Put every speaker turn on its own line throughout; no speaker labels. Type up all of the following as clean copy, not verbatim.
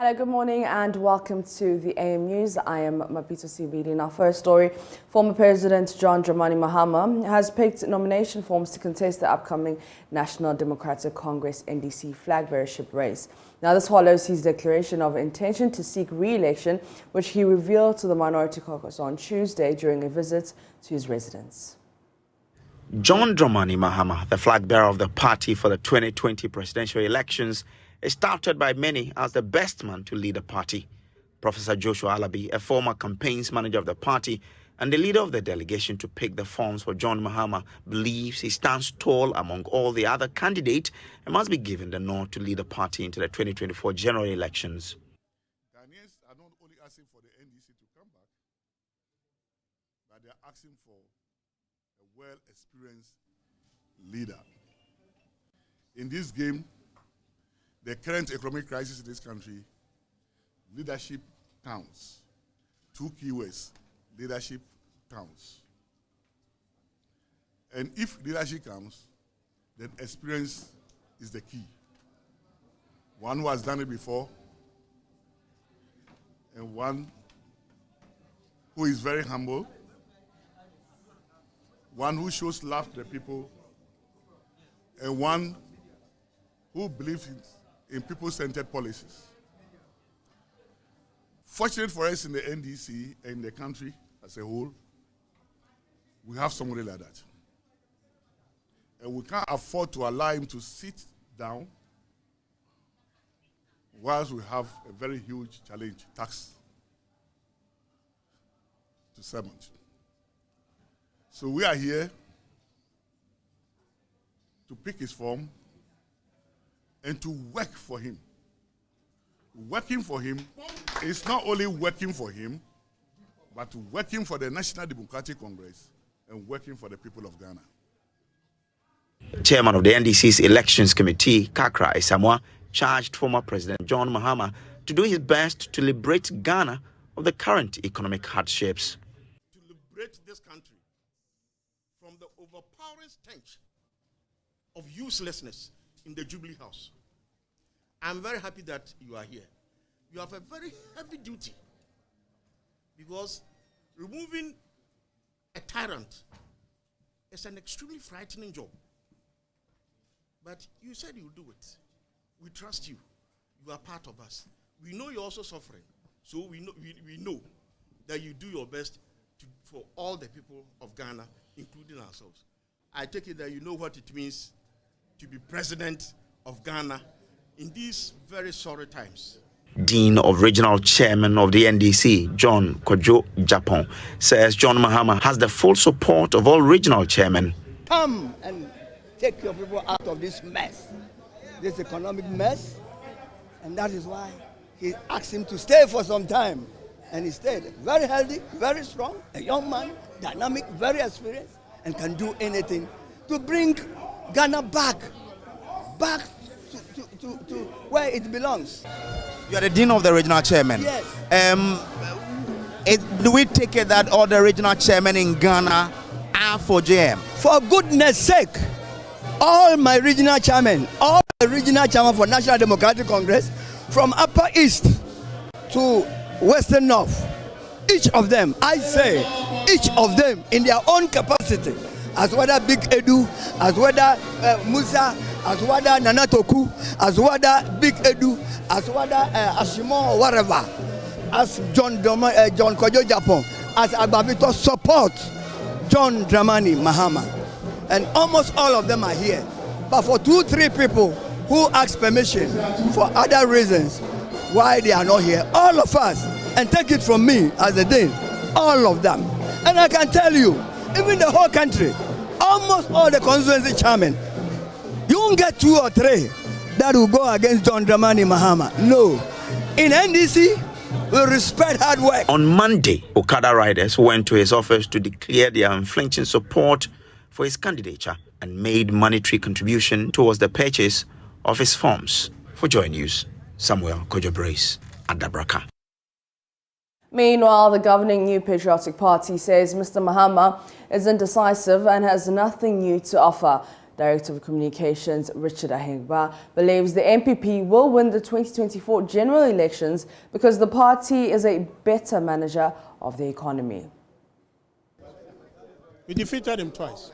Hello, good morning and welcome to the AM News. I am Mapitso Sebidi. In our first story, former President John Mahama has picked nomination forms to contest the upcoming National Democratic Congress NDC flag bearership race. Now, this follows his declaration of intention to seek re-election, which he revealed to the Minority Caucus on Tuesday during a visit to his residence.
John Mahama, the flag bearer of the party for the 2020 presidential elections, is touted by many as the best man to lead the party. Professor Joshua Alabi, a former campaigns manager of the party and the leader of the delegation to pick the forms for John Mahama, believes he stands tall among all the other candidates and must be given the nod to lead the party into the 2024 general elections.
Ghanaians are not only asking for the NDC to come back, but they are asking for a well-experienced leader. In this game, the current economic crisis in this country, leadership counts. Two keywords, leadership counts. And if leadership counts, then experience is the key. One who has done it before, and one who is very humble, one who shows love to the people, and one who believes in people-centered policies. Fortunate for us in the NDC and the country as a whole, we have somebody like that. And we can't afford to allow him to sit down whilst we have a very huge challenge, tax to surmount. So we are here to pick his form and to work for him. Working for him is not only working for him, but working for the National Democratic Congress and working for the people of Ghana.
Chairman of the NDC's Elections Committee, Kakra Isamoah, charged former President John Mahama to do his best to liberate Ghana of the current economic hardships.
To liberate this country from the overpowering stench of uselessness in the Jubilee House. I'm very happy that you are here. You have a very heavy duty because removing a tyrant is an extremely frightening job. But you said you'll do it. We trust you. You are part of us. We know you're also suffering. So we know that you do your best for all the people of Ghana, including ourselves. I take it that you know what it means to be president of Ghana in these very sorry times.
Dean of Regional Chairman of the NDC, John Mahama, says John Mahama has the full support of all regional chairmen.
Come and take your people out of this mess, this economic mess, and that is why he asked him to stay for some time. And he stayed. Very healthy, very strong, a young man, dynamic, very experienced, and can do anything to bring Ghana back to where it belongs.
You are the Dean of the Regional Chairman.
Yes.
Do we take it that all the regional chairmen in Ghana are for JM?
For goodness sake, all my regional chairmen, all the regional chairmen for National Democratic Congress, from Upper East to Western North, each of them, I say, each of them in their own capacity, as whether Big Edu, as whether Musa, as whether Nanatoku, as whether Big Edu, as whether Ashimo or whatever, as John Kojo Japan, as Ababito support John Mahama. And almost all of them are here. But for 2-3 people who ask permission for other reasons why they are not here, all of us, and take it from me as a Dean, all of them. And I can tell you, even the whole country, almost all the constituency chairmen, you won't get 2 or 3 that will go against John Mahama. No. In NDC, we respect hard work.
On Monday, Okada riders went to his office to declare their unflinching support for his candidature and made monetary contribution towards the purchase of his forms. For JoyNews, Samuel Kojo at Dabraka.
Meanwhile, the governing New Patriotic Party says Mr. Mahama is indecisive and has nothing new to offer. Director of Communications Richard Ahengba believes the MPP will win the 2024 general elections because the party is a better manager of the economy.
We defeated him twice.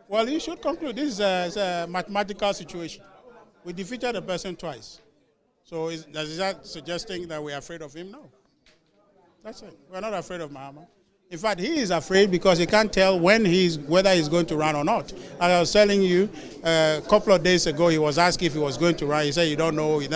Well, you should conclude. This is a mathematical situation. We defeated a person twice. So is that suggesting that we're afraid of him? No. That's it. We're not afraid of Mahama. In fact, he is afraid because he can't tell whether he's going to run or not. As I was telling you, a couple of days ago, he was asked if he was going to run. He said, you don't know, you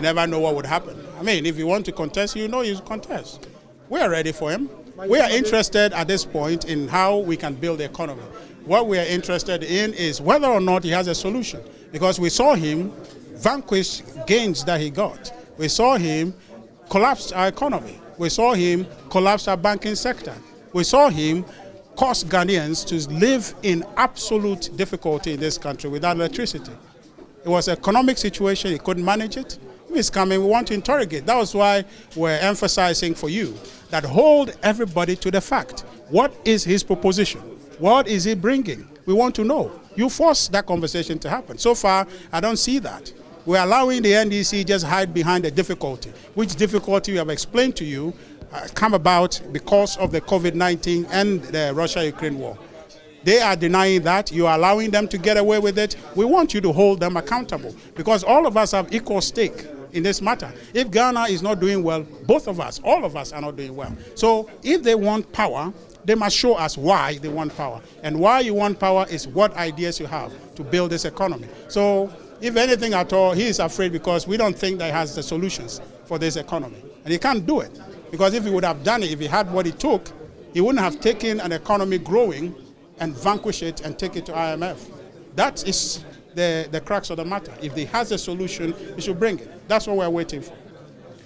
never know what would happen. I mean, if you want to contest, you know you contest. We are ready for him. We are interested at this point in how we can build the economy. What we are interested in is whether or not he has a solution. Because we saw him vanquish gains that he got. We saw him collapse our economy. We saw him collapse our banking sector. We saw him cause Ghanaians to live in absolute difficulty in this country without electricity. It was an economic situation, he couldn't manage it. If he's coming, we want to interrogate. That was why we're emphasizing for you that hold everybody to the fact. What is his proposition? What is he bringing? We want to know. You force that conversation to happen. So far, I don't see that. We're allowing the NDC just hide behind the difficulty, which difficulty we have explained to you come about because of the COVID-19 and the Russia-Ukraine war. They are denying that. You are allowing them to get away with it. We want you to hold them accountable because all of us have equal stake in this matter. If Ghana is not doing well, both of us, all of us are not doing well. So if they want power, they must show us why they want power. And why you want power is what ideas you have to build this economy. So if anything at all, he is afraid because we don't think that he has the solutions for this economy. And he can't do it. Because if he would have done it, if he had what it took, he wouldn't have taken an economy growing and vanquish it and take it to IMF. That is the crux of the matter. If he has a solution, he should bring it. That's what we're waiting for.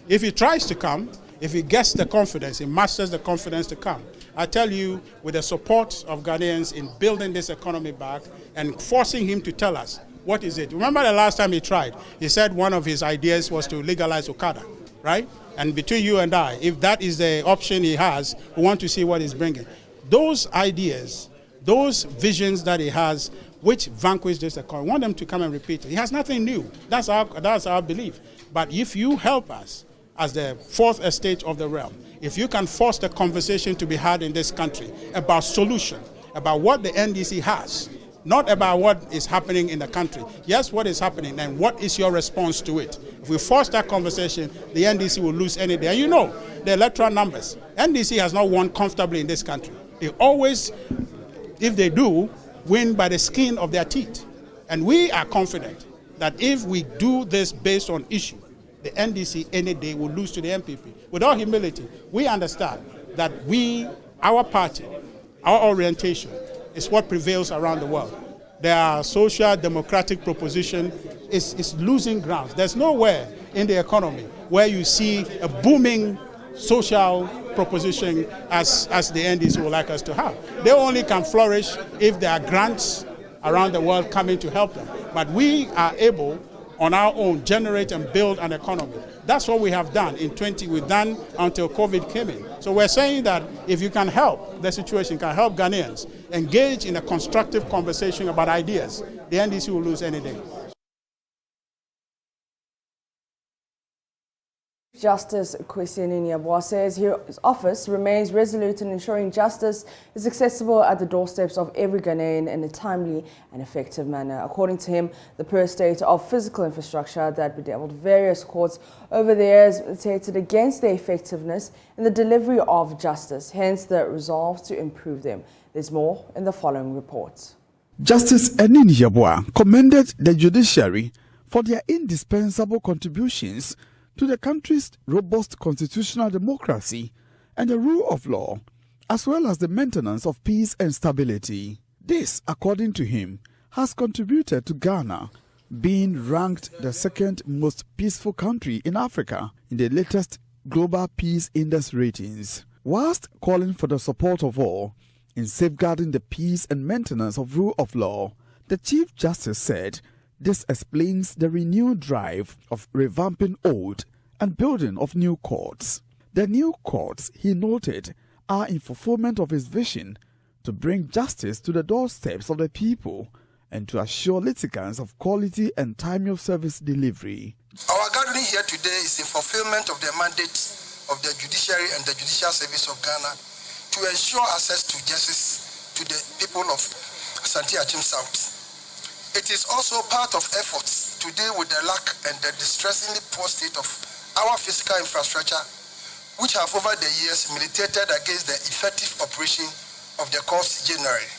If he tries to come, if he gets the confidence, he masters the confidence to come, I tell you, with the support of Ghanaians in building this economy back and forcing him to tell us, what is it? Remember the last time he tried? He said one of his ideas was to legalize Okada, right? And between you and I, if that is the option he has, we want to see what he's bringing. Those ideas, those visions that he has, which vanquish this economy, we want them to come and repeat it. He has nothing new. That's our belief. But if you help us as the fourth estate of the realm, if you can force the conversation to be had in this country about solution, about what the NDC has, not about what is happening in the country. Yes, what is happening, and what is your response to it? If we force that conversation, the NDC will lose any day. And you know, the electoral numbers, NDC has not won comfortably in this country. They always, if they do, win by the skin of their teeth. And we are confident that if we do this based on issue, the NDC any day will lose to the MPP. With all humility, we understand that our party, our orientation, is what prevails around the world. Their social democratic proposition is losing grounds. There's nowhere in the economy where you see a booming social proposition as the NDC would like us to have. They only can flourish if there are grants around the world coming to help them. But we are able, on our own, generate and build an economy. That's what we have done we've done until COVID came in. So we're saying that if you can help the situation, can help Ghanaians engage in a constructive conversation about ideas, the NDC will lose any day.
Justice Kwesi Niniabwa says his office remains resolute in ensuring justice is accessible at the doorsteps of every Ghanaian in a timely and effective manner. According to him, the poor state of physical infrastructure that bedeviled various courts over the years militated against their effectiveness in the delivery of justice, hence the resolve to improve them. There's more in the following report.
Justice Niniabwa commended the judiciary for their indispensable contributions to the country's robust constitutional democracy and the rule of law, as well as the maintenance of peace and stability. This, according to him, has contributed to Ghana being ranked the second most peaceful country in Africa in the latest Global Peace Index ratings. Whilst calling for the support of all in safeguarding the peace and maintenance of rule of law, the Chief Justice said this explains the renewed drive of revamping old and building of new courts. The new courts, he noted, are in fulfillment of his vision to to bring justice to the doorsteps of the people and to assure litigants of quality and timely service delivery.
Our gathering here today is in fulfillment of the mandate of the judiciary and the judicial service of Ghana to ensure access to justice to the people of Asante Achim South. It is also part of efforts to deal with the lack and the distressingly poor state of our physical infrastructure, which have over the years militated against the effective operation of the courts generally.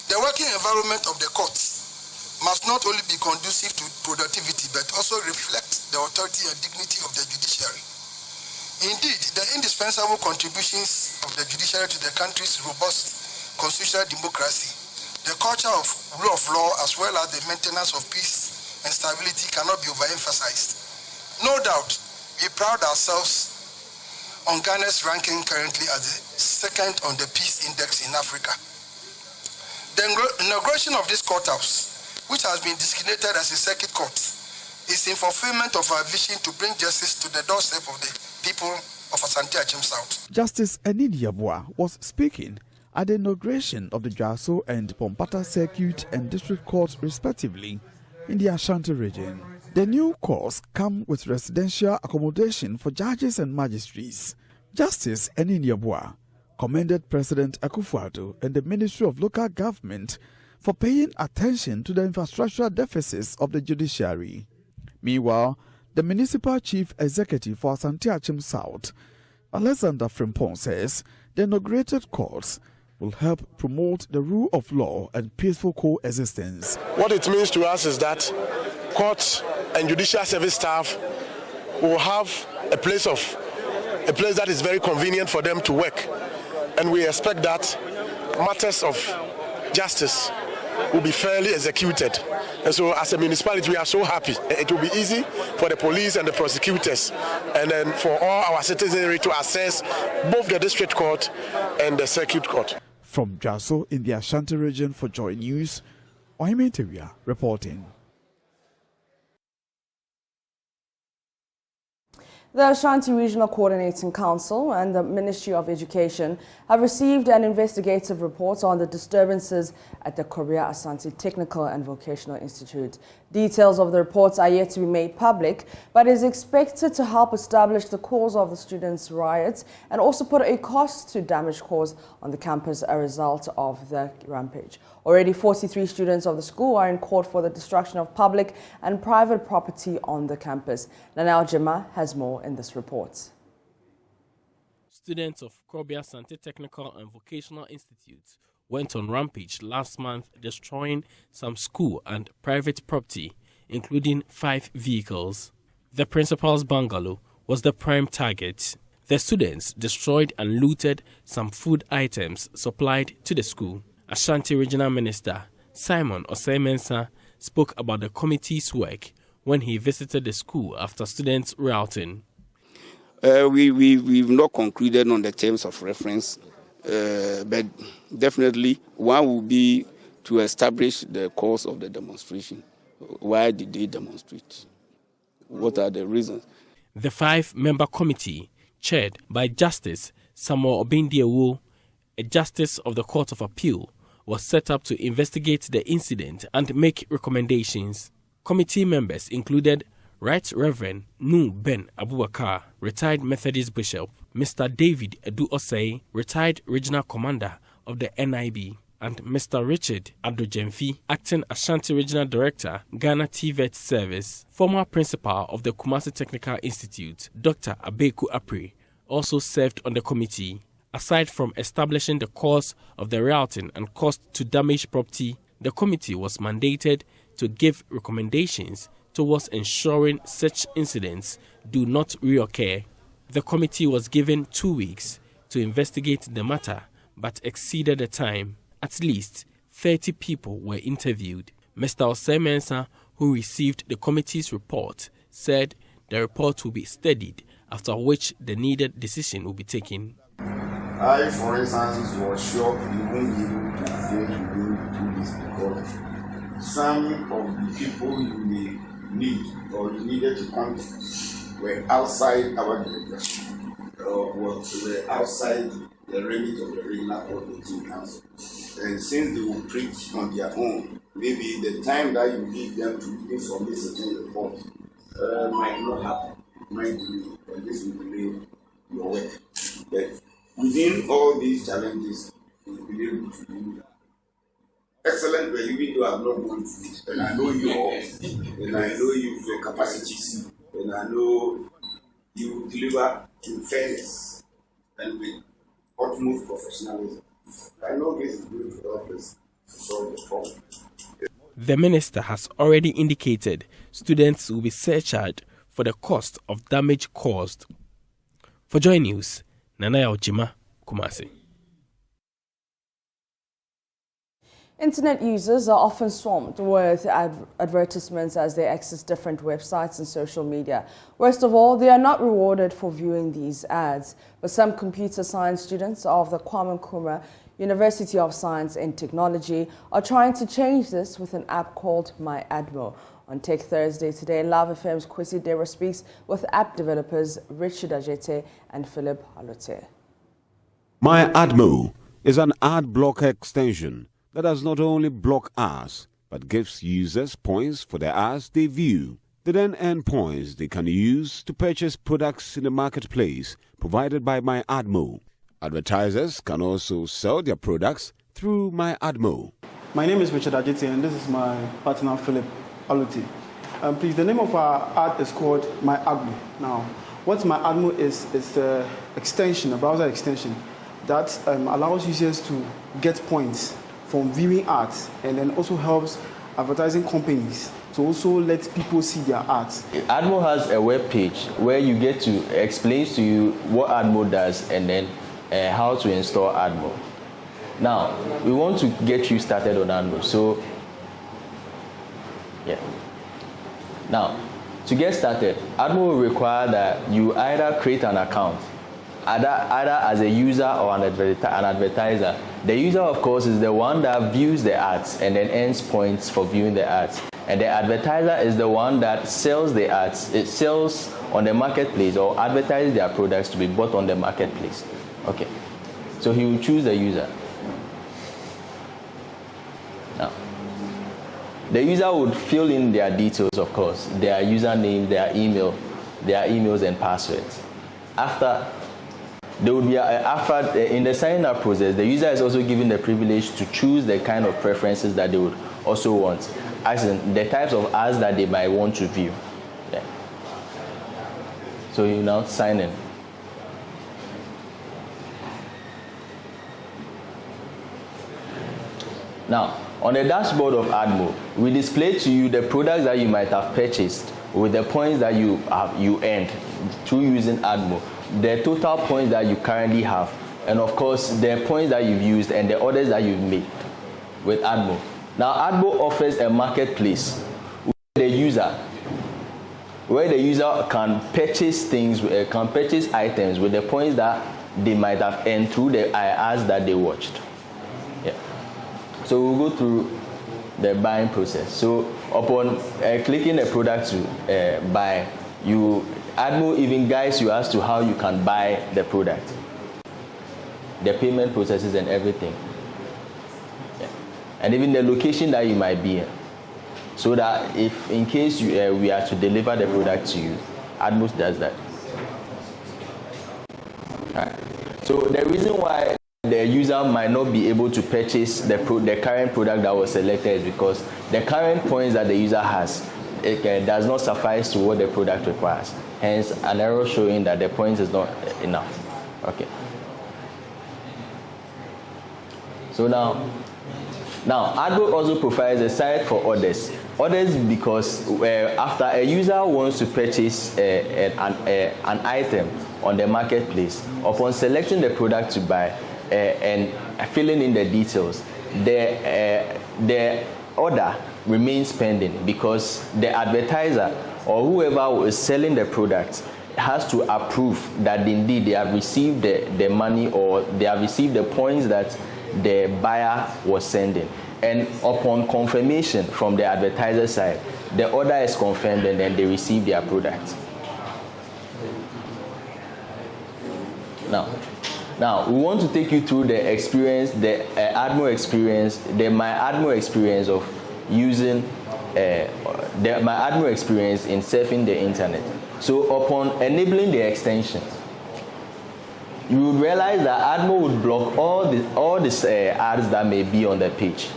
The working environment of the courts must not only be conducive to productivity, but also reflect the authority and dignity of the judiciary. Indeed, the indispensable contributions of the judiciary to the country's robust constitutional democracy, the culture of rule of law, as well as the maintenance of peace and stability cannot be overemphasized. No doubt, we pride ourselves on Ghana's ranking currently as the second on the Peace Index in Africa. The inauguration of this courthouse, which has been designated as a circuit court, is in fulfillment of our vision to bring justice to the doorstep of the people of Asante Achim South.
Justice Enidi Yabua was speaking at the inauguration of the Jaso and Pompata Circuit and District Courts respectively in the Ashanti region. The new courts come with residential accommodation for judges and magistrates. Justice Enidi Yabua commended President Akufo-Addo and the Ministry of Local Government for paying attention to the infrastructural deficits of the judiciary. Meanwhile, the Municipal Chief Executive for Asante Achim South, Alexander Frimpong, says the inaugurated courts will help promote the rule of law and peaceful coexistence.
What it means to us is that courts and judicial service staff will have a place that is very convenient for them to work. And we expect that matters of justice will be fairly executed. And so as a municipality, we are so happy. It will be easy for the police and the prosecutors, and then for all our citizenry to access both the district court and the circuit court.
From Jaso in the Ashanti region for JoyNews, Ohime Tewia reporting.
The Ashanti Regional Coordinating Council and the Ministry of Education have received an investigative report on the disturbances at the Korea Asante Technical and Vocational Institute. Details of the reports are yet to be made public, but is expected to help establish the cause of the students' riots and also put a cost to damage caused on the campus as a result of the rampage. Already 43 students of the school are in court for the destruction of public and private property on the campus. Nanel Jema has more in this report.
Students of Korea Asante Technical and Vocational Institute went on rampage last month, destroying some school and private property, including 5 vehicles. The principal's bungalow was the prime target. The students destroyed and looted some food items supplied to the school. Ashanti Regional Minister Simon Osei-Mensah spoke about the committee's work when he visited the school after students routing.
We've not concluded on the terms of reference, but definitely one will be to establish the cause of the demonstration. Why did they demonstrate? What are the reasons?
The 5-member committee, chaired by Justice Samuel Obindiewo, a justice of the Court of Appeal, was set up to investigate the incident and make recommendations. Committee members included Right Reverend Nu Ben Abubakar, retired Methodist Bishop, Mr. David Edu Osei, retired Regional Commander of the NIB, and Mr. Richard Adojemfi, acting Ashanti Regional Director, Ghana TVET Service. Former principal of the Kumasi Technical Institute, Dr. Abeku Apri, also served on the committee. Aside from establishing the cause of the rioting and cost to damage property, the committee was mandated to give recommendations towards ensuring such incidents do not reoccur. The committee was given 2 weeks to investigate the matter, but exceeded the time. At least 30 people were interviewed. Mr. Osei-Mensah, who received the committee's report, said the report will be studied, after which the needed decision will be taken.
I, for instance, was sure we won't be able to vote within 2 weeks because some of the people you may need or you needed to come were outside our delegation, or were outside the remit of the regular coordinating council. And since they will preach on their own, maybe the time that you give them to even submit certain report might not happen, might delay, and this will delay your work. But within all these challenges, we'll be able to do excellent, but even though I've not gone through it, and I know you all, and I know your capacities, and I know you deliver in fairness and with utmost professionalism. I know this is going to help us to solve the problem.
The minister has already indicated students will be surcharged for the cost of damage caused. For JoyNews, Nanaya Ojima, Kumasi.
Internet users are often swamped with advertisements as they access different websites and social media. Worst of all, they are not rewarded for viewing these ads. But some computer science students of the Kwame Nkrumah University of Science and Technology are trying to change this with an app called Admo. On Tech Thursday today, Love FM's Kwesi Dera speaks with app developers Richard Ajete and Philip Halote.
Admo is an ad blocker extension that does not only block ads, but gives users points for the ads they view. They then earn points they can use to purchase products in the marketplace provided by Admo. Advertisers can also sell their products through Admo.
My name is Richard Ajete and this is my partner Philip Aluti. Please, the name of our ad is called Admo. Now, what Admo is an extension, a browser extension that allows users to get points from viewing ads, and then also helps advertising companies to also let people see their ads.
Admo has a web page where you get to explains to you what Admo does and then how to install Admo. Now, we want to get you started on Admo. So, yeah. Now, to get started, Admo will require that you either create an account, either as a user or an advertiser. The user, of course, is the one that views the ads and then earns points for viewing the ads. And the advertiser is the one that sells the ads. It sells on the marketplace or advertises their products to be bought on the marketplace. Okay. So he will choose the user. Now, the user would fill in their details, of course, their username, their emails and passwords. After there would be in the sign-up process, the user is also given the privilege to choose the kind of preferences that they would also want, as in the types of ads that they might want to view. Yeah. So you now sign in. Now, on the dashboard of Admo, we display to you the products that you might have purchased with the points that you earned through using Admo, the total points that you currently have, and of course the points that you've used and the orders that you've made with Admo. Now, Admo offers a marketplace where the user can purchase things, can purchase items with the points that they might have earned through the ads that they watched. Yeah. So we'll go through the buying process. So upon clicking the product to buy, Admo even guides you as to how you can buy the product, the payment processes and everything. Yeah. And even the location that you might be in. So that if in case we are to deliver the product to you, Admo does that. Right. So the reason why the user might not be able to purchase the current product that was selected is because the current points that the user has does not suffice to what the product requires. Hence, an error showing that the points is not enough. Okay. So now Admo also provides a site for orders. Orders because after a user wants to purchase an item on the marketplace, upon selecting the product to buy and filling in the details, the order remains pending because the advertiser or whoever is selling the product has to approve that indeed they have received the money or they have received the points that the buyer was sending. And upon confirmation from the advertiser side, the order is confirmed and then they receive their product. Now, Now, we want to take you through the experience, the Admo experience, the My Admo experience of using My Admo experience in surfing the internet. So upon enabling the extension, you would realize that Admo would block all these ads that may be on the page.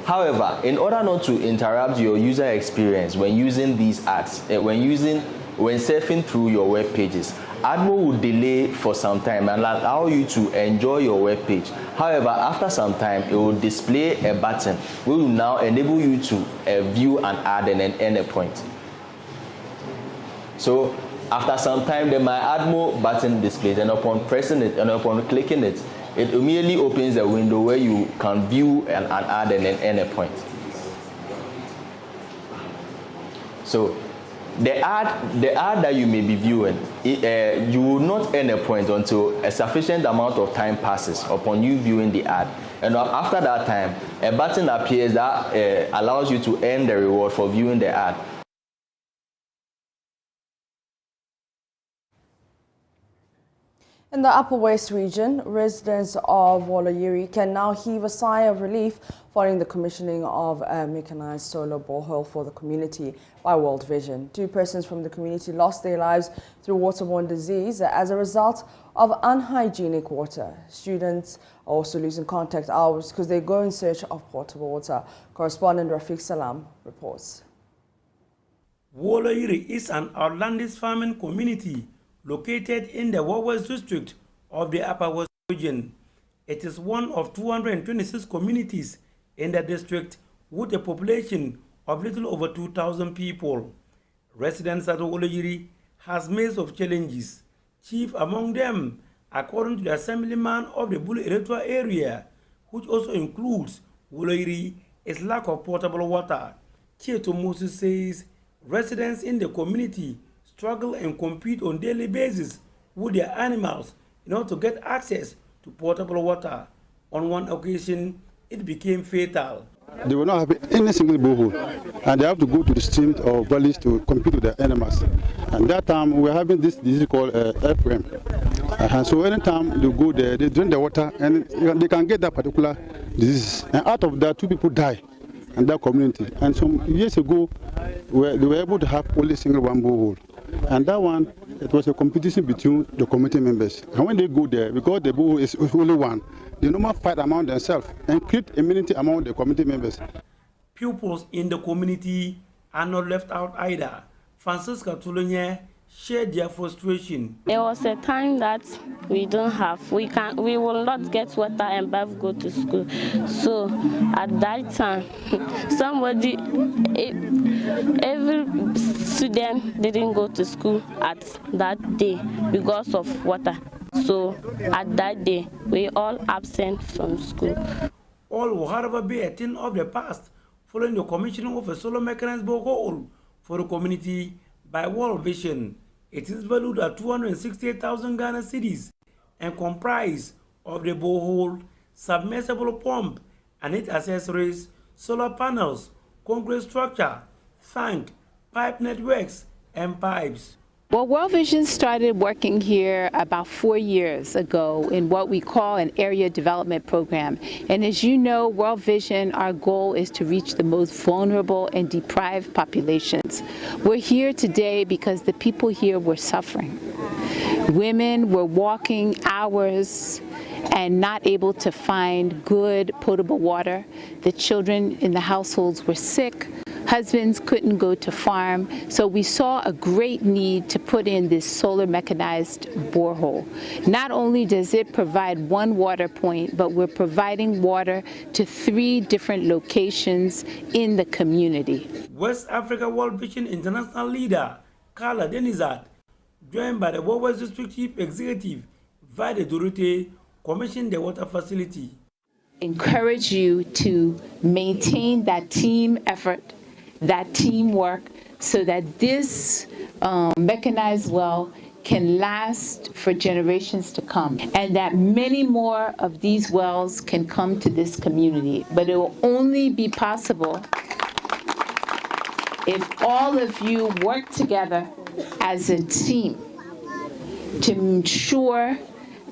However, in order not to interrupt your user experience when using these ads, when surfing through your web pages, Admo will delay for some time and allow you to enjoy your web page. However, after some time, it will display a button which will now enable you to view an ad and then end a point. So after some time, the My Admo button displays, and upon pressing it and upon clicking it, it immediately opens a window where you can view an ad and then end a point. So the ad that you may be viewing, you will not end a point until a sufficient amount of time passes upon you viewing the ad. And after that time, a button appears that allows you to earn the reward for viewing the ad.
In the Upper West region, residents of Woloyiri can now heave a sigh of relief following the commissioning of a mechanized solar borehole for the community by World Vision. 2 persons from the community lost their lives through waterborne disease as a result of unhygienic water. Students are also losing contact hours because they go in search of potable water. Correspondent Rafiq Salam reports.
Woloyiri is an outlandish farming community located in the West district of the Upper West region. It is one of 226 communities in the district with a population of little over 2,000 people. Residents at Woloyiri has maze of challenges. Chief among them, according to the assemblyman of the Bulu electoral area, which also includes Woloyiri, is lack of potable water. Cheto Moses says residents in the community struggle and compete on daily basis with their animals in order to get access to potable water. On one occasion, it became fatal.
They will not have any single borehole, and they have to go to the streams or valleys to compete with the animals. And that time, we are having this disease called airframe. So anytime they go there, they drink the water, and they can get that particular disease. And out of that, 2 people die in that community. And some years ago, they were able to have only single one borehole. And that one, it was a competition between the committee members. And when they go there, because the borehole is only one, they normally fight among themselves and create immunity among the committee members.
Pupils in the community are not left out either. Francisca Tulonye shared their frustration.
There was a time that we don't have, we will not get water and Bev go to school. So at that time, every student didn't go to school at that day because of water. So at that day, we all absent from school.
All will, however, be a thing of the past following the commissioning of a solar mechanized borehole for the community by World Vision. It is valued at 268,000 Ghana cedis and comprised of the borehole, submersible pump, and its accessories, solar panels, concrete structure, tank, pipe networks, and pipes.
Well, World Vision started working here about 4 years ago in what we call an area development program. And as you know, World Vision, our goal is to reach the most vulnerable and deprived populations. We're here today because the people here were suffering. Women were walking hours and not able to find good potable water. The children in the households were sick. Husbands couldn't go to farm, so we saw a great need to put in this solar mechanized borehole. Not only does it provide one water point, but we're providing water to 3 different locations in the community.
West Africa World Vision International leader, Carla Denizat, joined by the West District Chief Executive, Vade Durute, commissioned the water facility.
Encourage you to maintain that team effort, that teamwork, so that this mechanized well can last for generations to come, and that many more of these wells can come to this community. But it will only be possible if all of you work together as a team to ensure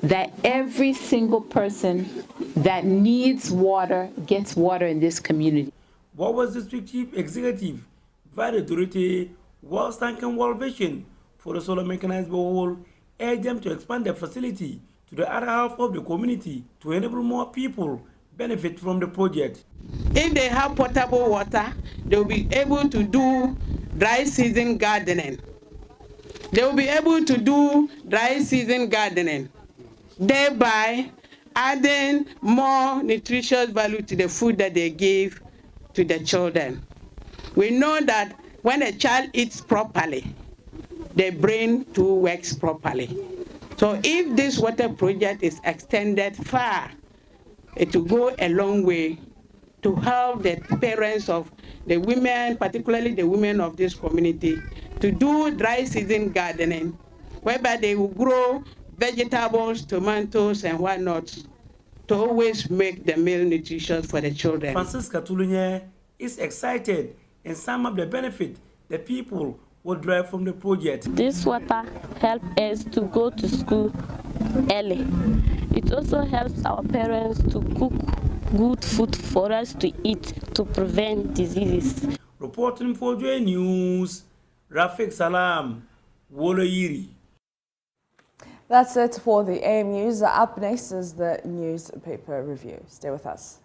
that every single person that needs water gets water in this community.
What was District Chief Executive Vale Durite was thanking World Vision for the solar mechanized borehole, urged them to expand the facility to the other half of the community to enable more people benefit from the project.
If they have potable water, they will be able to do dry season gardening. They will be able to do dry season gardening, thereby adding more nutritious value to the food that they give to the children. We know that when a child eats properly, the brain too works properly. So if this water project is extended far, it will go a long way to help the parents of the women, particularly the women of this community, to do dry season gardening, whereby they will grow vegetables, tomatoes, and whatnot, to always make the meal nutritious for the children.
Francisca Tulunye is excited and some of the benefit the people will derive from the project.
This water helps us to go to school early. It also helps our parents to cook good food for us to eat to prevent diseases.
Reporting for JoyNews, Rafik Salam, Woloyiri.
That's it for the AM News. Up next is the newspaper review. Stay with us.